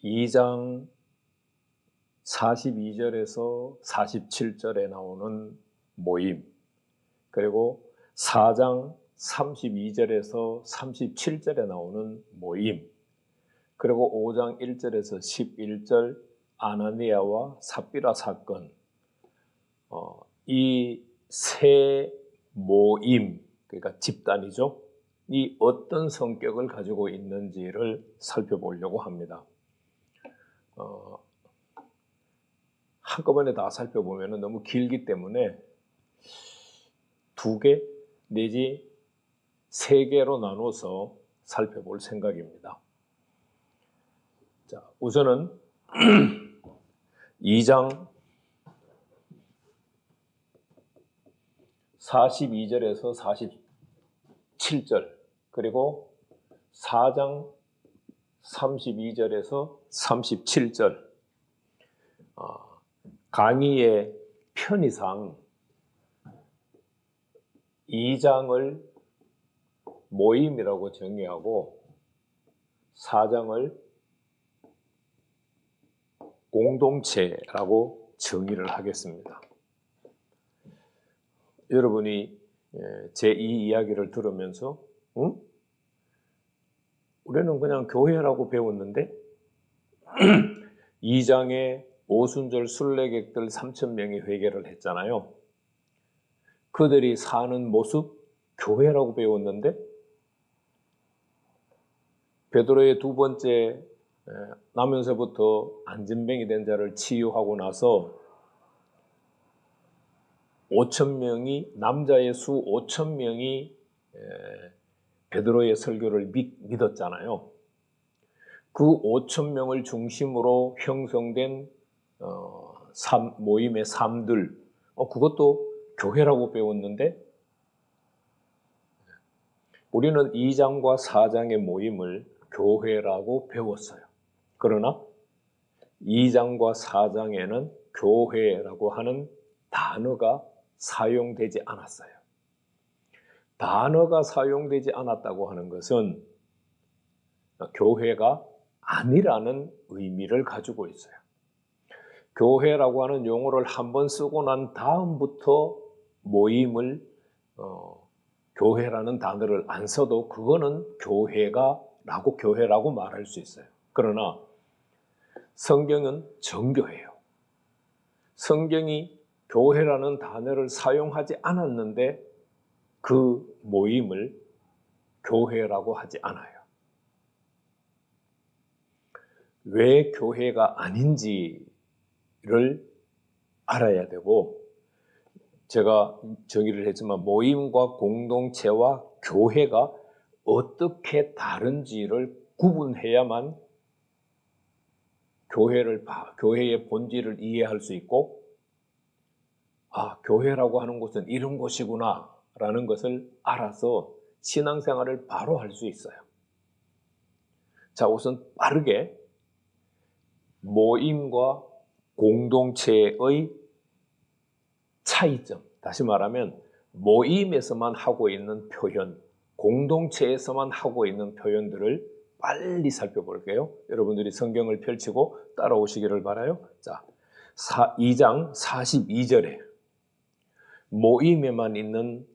2장 42절에서 47절에 나오는 모임, 그리고 4장 32절에서 37절에 나오는 모임, 그리고 5장 1절에서 11절 아나니아와 삽비라 사건, 이 세 모임, 그러니까 집단이죠. 이 어떤 성격을 가지고 있는지를 살펴보려고 합니다. 한꺼번에 다 살펴보면 너무 길기 때문에 2개 내지 3개로 나눠서 살펴볼 생각입니다. 자, 우선은 2장 42절에서 47절, 그리고 4장 32절에서 37절, 강의의 편의상 2장을 모임이라고 정의하고 4장을 공동체라고 정의를 하겠습니다. 여러분이 제 이 이야기를 들으면서 우리는 그냥 교회라고 배웠는데 2장에 오순절 순례객들 3,000명이 회개를 했잖아요. 그들이 사는 모습 교회라고 배웠는데 베드로의 2번째 나면서부터 안진뱅이 된 자를 치유하고 나서 5,000명이, 남자의 수 5,000명이 베드로의 설교를 믿었잖아요. 그 5,000명을 중심으로 형성된 모임의 삶들, 그것도 교회라고 배웠는데 우리는 2장과 4장의 모임을 교회라고 배웠어요. 그러나 2장과 4장에는 교회라고 하는 단어가 사용되지 않았어요. 단어가 사용되지 않았다고 하는 것은 교회가 아니라는 의미를 가지고 있어요. 교회라고 하는 용어를 한번 쓰고 난 다음부터 모임을 교회라는 단어를 안 써도 그거는 교회라고 말할 수 있어요. 그러나 성경은 정교해요. 성경이 교회라는 단어를 사용하지 않았는데 그 모임을 교회라고 하지 않아요. 왜 교회가 아닌지를 알아야 되고, 제가 정의를 했지만 모임과 공동체와 교회가 어떻게 다른지를 구분해야만 교회의 본질을 이해할 수 있고, 교회라고 하는 곳은 이런 곳이구나 라는 것을 알아서 신앙생활을 바로 할 수 있어요. 자, 우선 빠르게 모임과 공동체의 차이점, 다시 말하면 모임에서만 하고 있는 표현, 공동체에서만 하고 있는 표현들을 빨리 살펴볼게요. 여러분들이 성경을 펼치고 따라오시기를 바라요. 자, 2장 42절에 모임에만 있는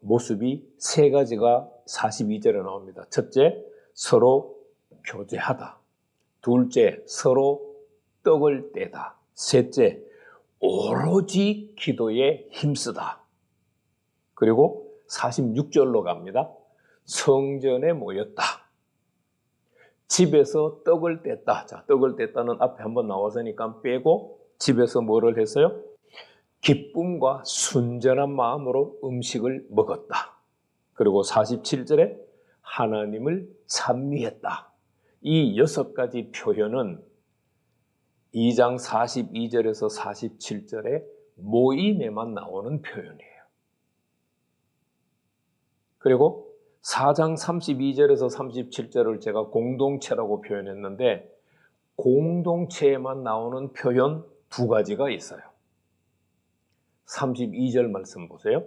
모습이 3가지가 42절에 나옵니다. 첫째, 서로 교제하다. 둘째, 서로 떡을 떼다. 셋째, 오로지 기도에 힘쓰다. 그리고 46절로 갑니다. 성전에 모였다. 집에서 떡을 뗐다. 자, 떡을 뗐다는 앞에 한번 나와서니까 빼고 집에서 뭐를 했어요? 기쁨과 순전한 마음으로 음식을 먹었다. 그리고 47절에 하나님을 찬미했다. 이 6가지 표현은 2장 42절에서 47절에 모임에만 나오는 표현이에요. 그리고 4장 32절에서 37절을 제가 공동체라고 표현했는데 공동체에만 나오는 표현 2가지가 있어요. 32절 말씀 보세요.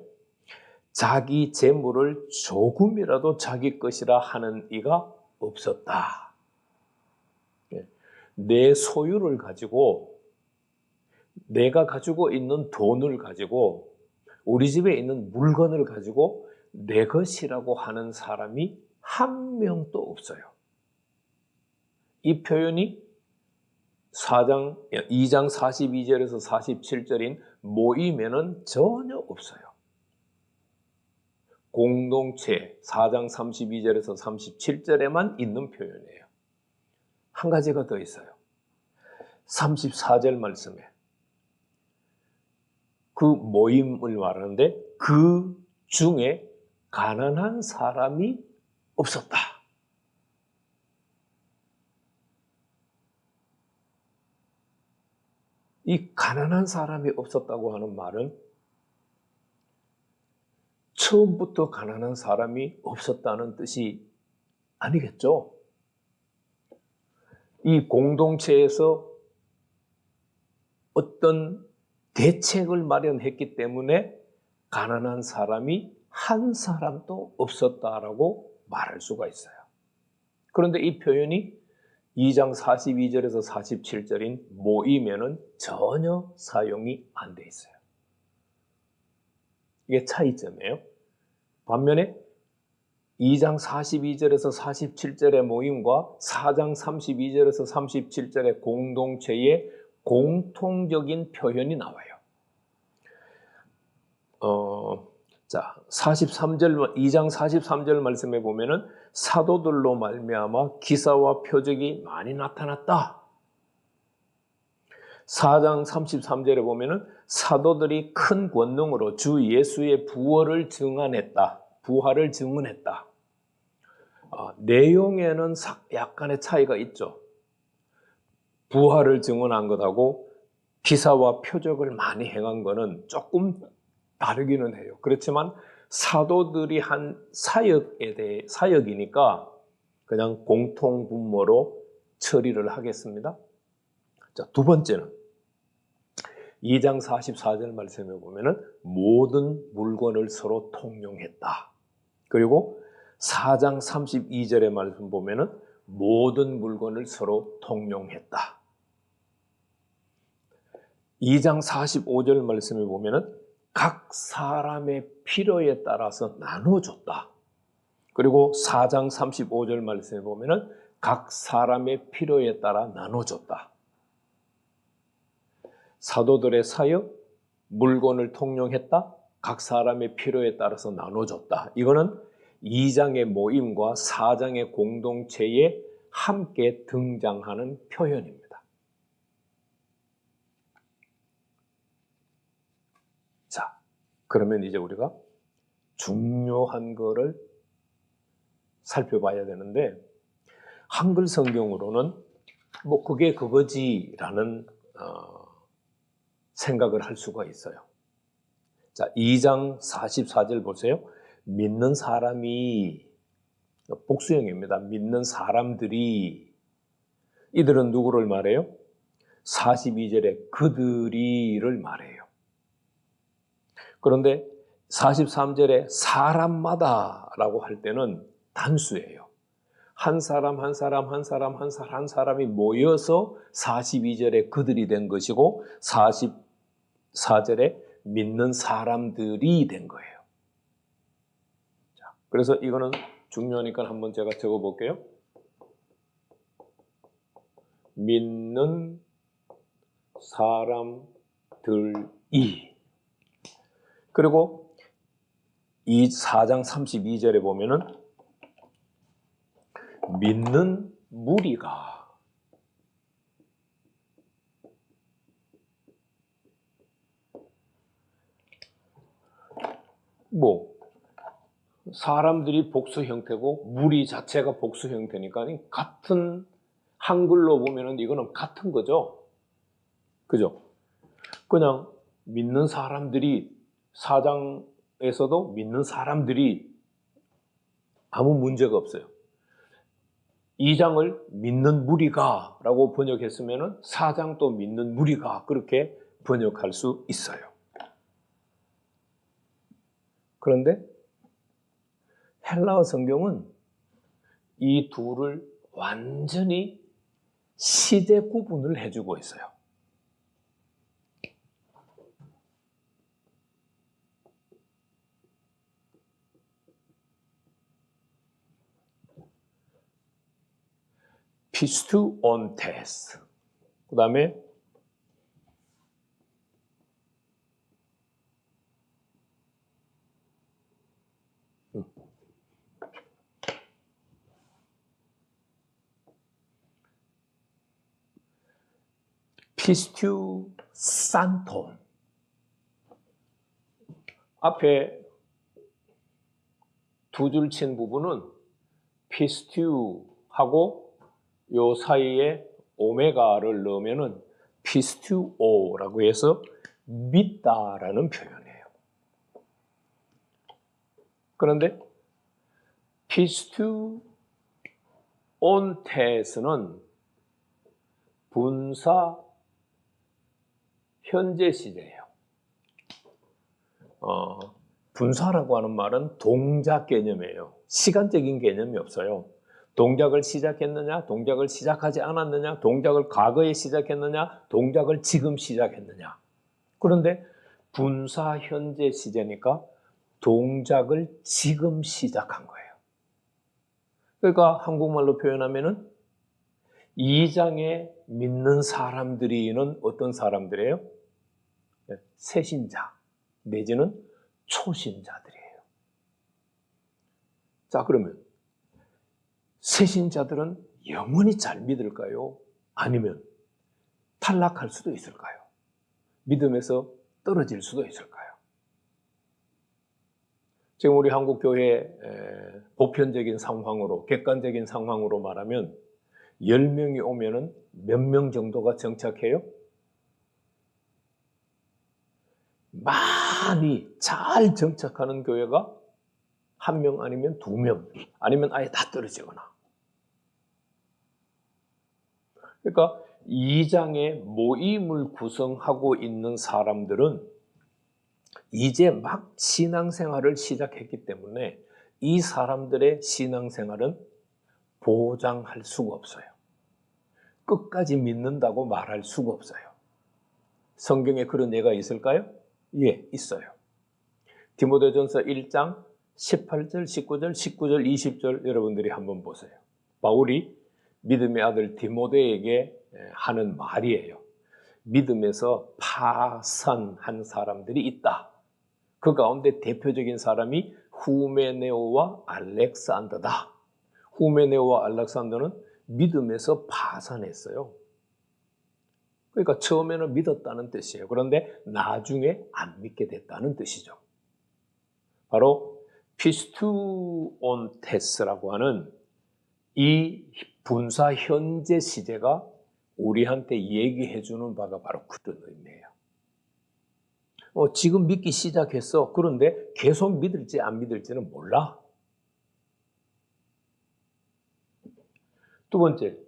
자기 재물을 조금이라도 자기 것이라 하는 이가 없었다. 내 소유를 가지고, 내가 가지고 있는 돈을 가지고, 우리 집에 있는 물건을 가지고 내 것이라고 하는 사람이 한 명도 없어요. 이 표현이 2장 42절에서 47절인 모임에는 전혀 없어요. 공동체 4장 32절에서 37절에만 있는 표현이에요. 한 가지가 더 있어요. 34절 말씀에 그 모임을 말하는데 그 중에 가난한 사람이 없었다. 이 가난한 사람이 없었다고 하는 말은 처음부터 가난한 사람이 없었다는 뜻이 아니겠죠? 이 공동체에서 어떤 대책을 마련했기 때문에 가난한 사람이 한 사람도 없었다라고 말할 수가 있어요. 그런데 이 표현이 2장 42절에서 47절인 모임에는 전혀 사용이 안 돼 있어요. 이게 차이점이에요. 반면에 2장 42절에서 47절의 모임과 4장 32절에서 37절의 공동체의 공통적인 표현이 나와요. 2장 43절 말씀에 보면은 사도들로 말미암아 기사와 표적이 많이 나타났다. 4장 33절에 보면은 사도들이 큰 권능으로 주 예수의 부활을 증언했다. 내용에는 약간의 차이가 있죠. 부활을 증언한 것하고 기사와 표적을 많이 행한 것은 조금 다르기는 해요. 그렇지만 사도들이 한 사역이니까 그냥 공통분모로 처리를 하겠습니다. 자, 두 번째는 2장 44절 말씀에 보면은 모든 물건을 서로 통용했다. 그리고 4장 32절의 말씀 보면은 모든 물건을 서로 통용했다. 2장 45절 말씀에 보면은 각 사람의 필요에 따라서 나눠줬다. 그리고 4장 35절 말씀에 보면은 각 사람의 필요에 따라 나눠줬다. 사도들의 사역, 물건을 통용했다. 각 사람의 필요에 따라서 나눠줬다. 이거는 2장의 모임과 4장의 공동체에 함께 등장하는 표현입니다. 자, 그러면 이제 우리가 중요한 거를 살펴봐야 되는데, 한글 성경으로는 뭐 그게 그거지라는 생각을 할 수가 있어요. 자, 2장 44절 보세요. 믿는 사람이, 복수형입니다. 믿는 사람들이, 이들은 누구를 말해요? 42절에 그들이를 말해요. 그런데 43절에 사람마다라고 할 때는 단수예요. 한 사람이 모여서 42절에 그들이 된 것이고 44절에 믿는 사람들이 된 거예요. 자, 그래서 이거는 중요하니까 한번 제가 적어볼게요. 믿는 사람들이. 그리고 이 4장 32절에 보면은 믿는 무리가. 사람들이 복수 형태고 무리 자체가 복수 형태니까 같은, 한글로 보면은 이거는 같은 거죠. 그죠? 그냥 믿는 사람들이, 4장에서도 믿는 사람들이 아무 문제가 없어요. 2장을 믿는 무리가 라고 번역했으면 4장도 믿는 무리가 그렇게 번역할 수 있어요. 그런데 헬라어 성경은 이 둘을 완전히 시제 구분을 해주고 있어요. 피스투온테스. 그 다음에 피스투산톤. 앞에 두 줄 친 부분은 피스투하고 요 사이에 오메가를 넣으면은 피스투오라고 해서 믿다라는 표현이에요. 그런데 피스투온테스는 분사 현재 시제예요. 분사라고 하는 말은 동작 개념이에요. 시간적인 개념이 없어요. 동작을 시작했느냐, 동작을 시작하지 않았느냐, 동작을 과거에 시작했느냐, 동작을 지금 시작했느냐. 그런데 분사 현재 시제니까 동작을 지금 시작한 거예요. 그러니까 한국말로 표현하면은 이 장에 믿는 사람들이는 어떤 사람들이에요? 새신자 내지는 초신자들이에요. 자, 그러면 새신자들은 영원히 잘 믿을까요? 아니면 탈락할 수도 있을까요? 믿음에서 떨어질 수도 있을까요? 지금 우리 한국교회 보편적인 상황으로, 객관적인 상황으로 말하면 10명이 오면은 몇 명 정도가 정착해요? 많이 잘 정착하는 교회가 1명 아니면 2명, 아니면 아예 다 떨어지거나. 그러니까 이 장의 모임을 구성하고 있는 사람들은 이제 막 신앙생활을 시작했기 때문에 이 사람들의 신앙생활은 보장할 수가 없어요. 끝까지 믿는다고 말할 수가 없어요. 성경에 그런 예가 있을까요? 예, 있어요. 디모데전서 1장 18절, 19절, 19절, 20절 여러분들이 한번 보세요. 바울이 믿음의 아들 디모데에게 하는 말이에요. 믿음에서 파산한 사람들이 있다. 그 가운데 대표적인 사람이 후메네오와 알렉산더다. 후메네오와 알렉산더는 믿음에서 파산했어요. 그러니까 처음에는 믿었다는 뜻이에요. 그런데 나중에 안 믿게 됐다는 뜻이죠. 바로 피스투온테스라고 하는 이 분사 현재 시제가 우리한테 얘기해 주는 바가 바로 그런 의미예요. 지금 믿기 시작했어. 그런데 계속 믿을지 안 믿을지는 몰라. 두 번째,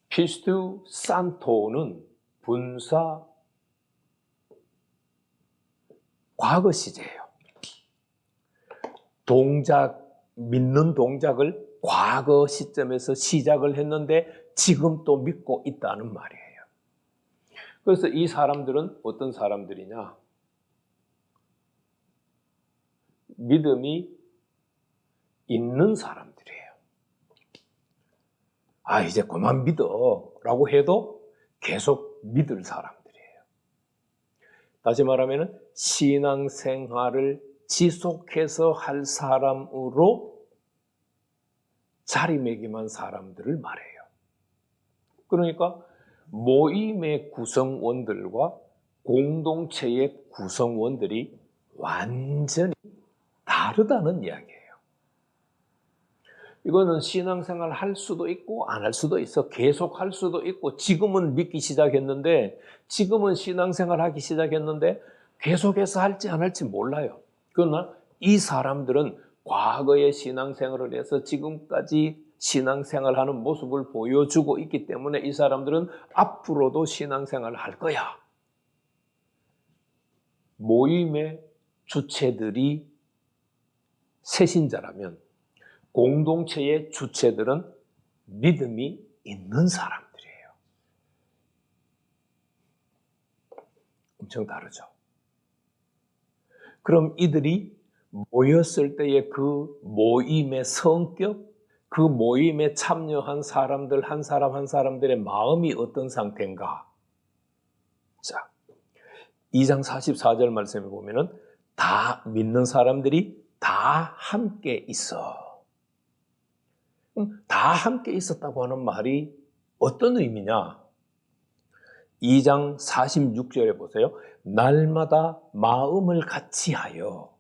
피스투산토는 분사 과거 시제예요. 믿는 동작을 과거 시점에서 시작을 했는데 지금 또 믿고 있다는 말이에요. 그래서 이 사람들은 어떤 사람들이냐? 믿음이 있는 사람들이에요. 아, 이제 그만 믿어 라고 해도 계속 믿을 사람들이에요. 다시 말하면 신앙생활을 지속해서 할 사람으로 자리매김한 사람들을 말해요. 그러니까 모임의 구성원들과 공동체의 구성원들이 완전히 다르다는 이야기예요. 이거는 신앙생활 할 수도 있고 안 할 수도 있어. 계속 할 수도 있고, 지금은 믿기 시작했는데, 지금은 신앙생활 하기 시작했는데 계속해서 할지 안 할지 몰라요. 그러나 이 사람들은 과거의 신앙생활을 해서 지금까지 신앙생활하는 모습을 보여주고 있기 때문에 이 사람들은 앞으로도 신앙생활을 할 거야. 모임의 주체들이 새신자라면 공동체의 주체들은 믿음이 있는 사람들이에요. 엄청 다르죠. 그럼 이들이 모였을 때의 그 모임의 성격, 그 모임에 참여한 사람들 한 사람 한 사람들의 마음이 어떤 상태인가? 자, 2장 44절 말씀에 보면은 다 믿는 사람들이 다 함께 있어. 다 함께 있었다고 하는 말이 어떤 의미냐? 2장 46절에 보세요. 날마다 마음을 같이 하여.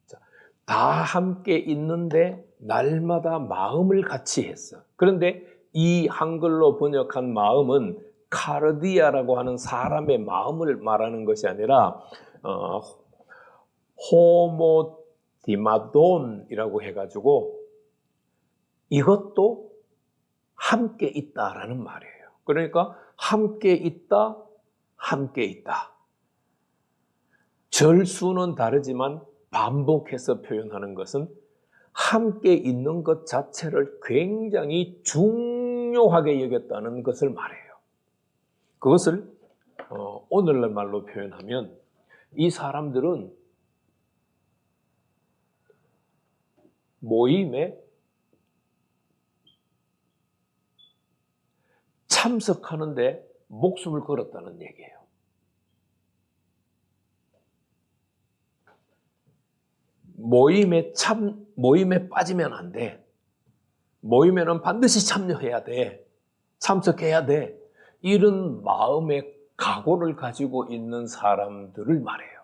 자, 다 함께 있는데 날마다 마음을 같이 했어. 그런데 이 한글로 번역한 마음은 카르디아라고 하는 사람의 마음을 말하는 것이 아니라 호모디마돈이라고 해가지고 이것도 함께 있다라는 말이에요. 그러니까 함께 있다, 함께 있다. 절수는 다르지만 반복해서 표현하는 것은 함께 있는 것 자체를 굉장히 중요하게 여겼다는 것을 말해요. 그것을 오늘날 말로 표현하면 이 사람들은 모임에 참석하는데 목숨을 걸었다는 얘기예요. 모임에 빠지면 안 돼. 모임에는 반드시 참여해야 돼. 참석해야 돼. 이런 마음의 각오를 가지고 있는 사람들을 말해요.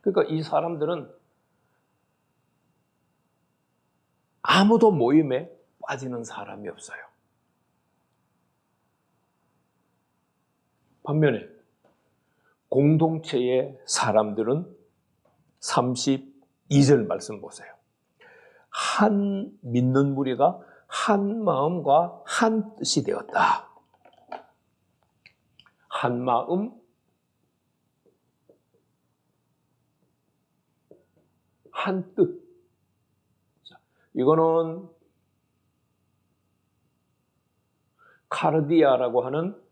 그러니까 이 사람들은 아무도 모임에 빠지는 사람이 없어요. 반면에 공동체의 사람들은 32절 말씀 보세요. 한 믿는 무리가 한 마음과 한 뜻이 되었다. 한 마음, 한 뜻. 이거는 카르디아라고 하는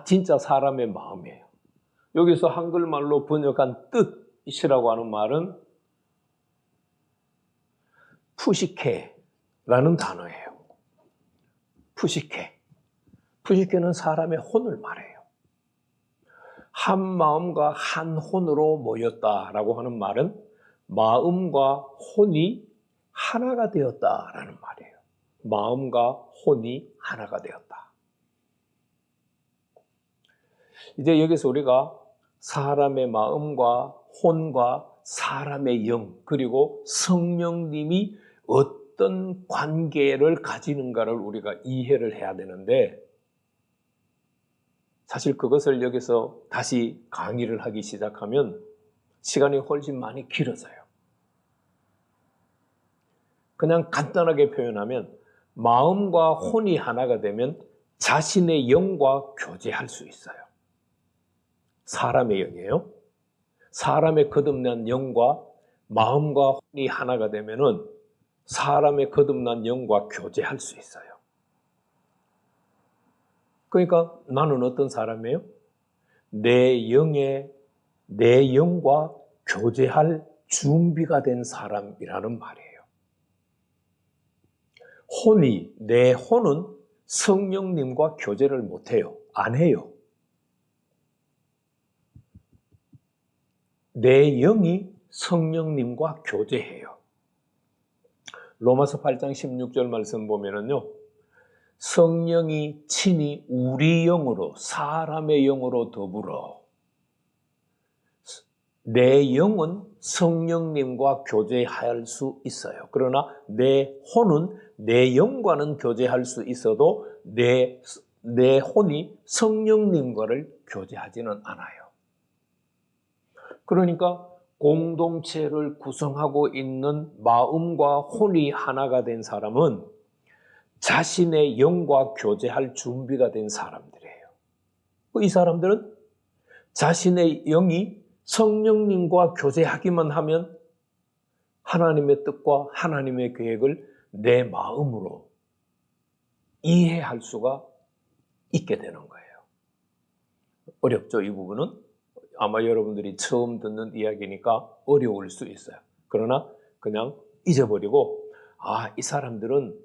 진짜 사람의 마음이에요. 여기서 한글말로 번역한 뜻이라고 하는 말은 푸시케라는 단어예요. 푸시케. 푸시케는 사람의 혼을 말해요. 한 마음과 한 혼으로 모였다라고 하는 말은 마음과 혼이 하나가 되었다라는 말이에요. 마음과 혼이 하나가 되었다. 이제 여기서 우리가 사람의 마음과 혼과 사람의 영, 그리고 성령님이 어떤 관계를 가지는가를 우리가 이해를 해야 되는데, 사실 그것을 여기서 다시 강의를 하기 시작하면 시간이 훨씬 많이 길어져요. 그냥 간단하게 표현하면 마음과 혼이 하나가 되면 자신의 영과 교제할 수 있어요. 사람의 영이에요. 사람의 거듭난 영과 마음과 혼이 하나가 되면은 사람의 거듭난 영과 교제할 수 있어요. 그러니까 나는 어떤 사람이에요? 내 영과 교제할 준비가 된 사람이라는 말이에요. 내 혼은 성령님과 교제를 못해요. 안 해요. 내 영이 성령님과 교제해요. 로마서 8장 16절 말씀 보면은요, 성령이 친히 우리 영으로, 사람의 영으로 더불어 내 영은 성령님과 교제할 수 있어요. 그러나 내 혼은 내 영과는 교제할 수 있어도 내 혼이 성령님과를 교제하지는 않아요. 그러니까 공동체를 구성하고 있는 마음과 혼이 하나가 된 사람은 자신의 영과 교제할 준비가 된 사람들이에요. 이 사람들은 자신의 영이 성령님과 교제하기만 하면 하나님의 뜻과 하나님의 계획을 내 마음으로 이해할 수가 있게 되는 거예요. 어렵죠. 이 부분은 아마 여러분들이 처음 듣는 이야기니까 어려울 수 있어요. 그러나 그냥 잊어버리고 이 사람들은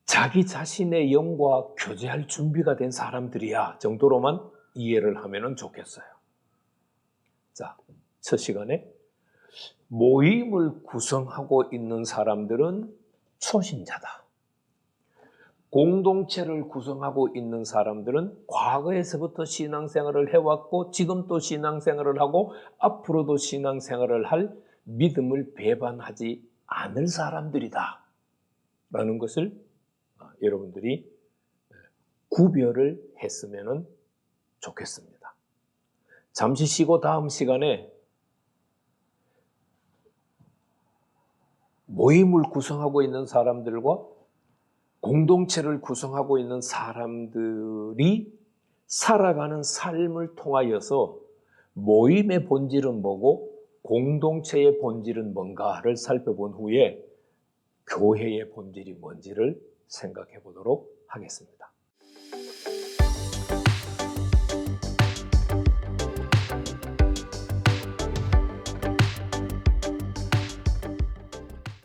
자기 자신의 영과 교제할 준비가 된 사람들이야 정도로만 이해를 하면 좋겠어요. 자, 첫 시간에 모임을 구성하고 있는 사람들은 초신자다. 공동체를 구성하고 있는 사람들은 과거에서부터 신앙생활을 해왔고 지금 또 신앙생활을 하고 앞으로도 신앙생활을 할 믿음을 배반하지 않을 사람들이다 라는 것을 여러분들이 구별을 했으면 좋겠습니다. 잠시 쉬고 다음 시간에 모임을 구성하고 있는 사람들과 공동체를 구성하고 있는 사람들이 살아가는 삶을 통하여서 모임의 본질은 뭐고 공동체의 본질은 뭔가를 살펴본 후에 교회의 본질이 뭔지를 생각해 보도록 하겠습니다.